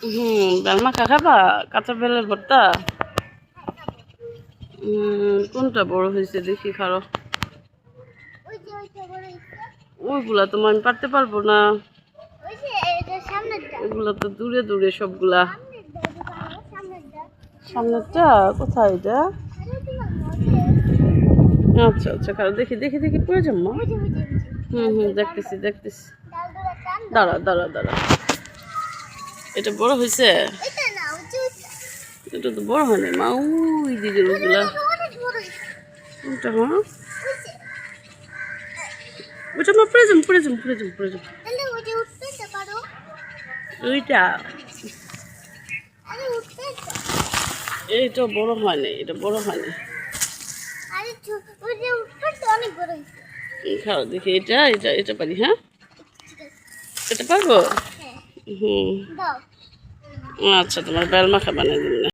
Bell মাখা খাবা, কাঁচা বেলের ভর্তা। কোনটা বড় হয়েছে দেখি, খারো। ওইগুলা তো আমি পারতে পারবো না, ওগুলা তো দূরে দূরে সবগুলা। সামনেরটা কোথায় এটা? আচ্ছা আচ্ছা, খারো দেখি দেখি দেখি, পড়ে যাবো। দেখতেছি দেখতেছি, দাঁড়া দাঁড়া দাঁড়া। এটা বড় হয়েছে? এটা তো বড় হয় না মা, ওই দিকের ওগুলা। কোনটা? হ্যাঁ, ওইটা মা, পড়ে যাবো পড়ে যাবো পড়ে যাবো পড়ে যাবো। ওইটা, এইটা বড় হয় না, এটা বড় হয় না। খাও দেখি, এটা এটা এটা পারি। হ্যাঁ, এটা পারবো। আচ্ছা, তোমার বেল মাখা বানিয়ে দিন না।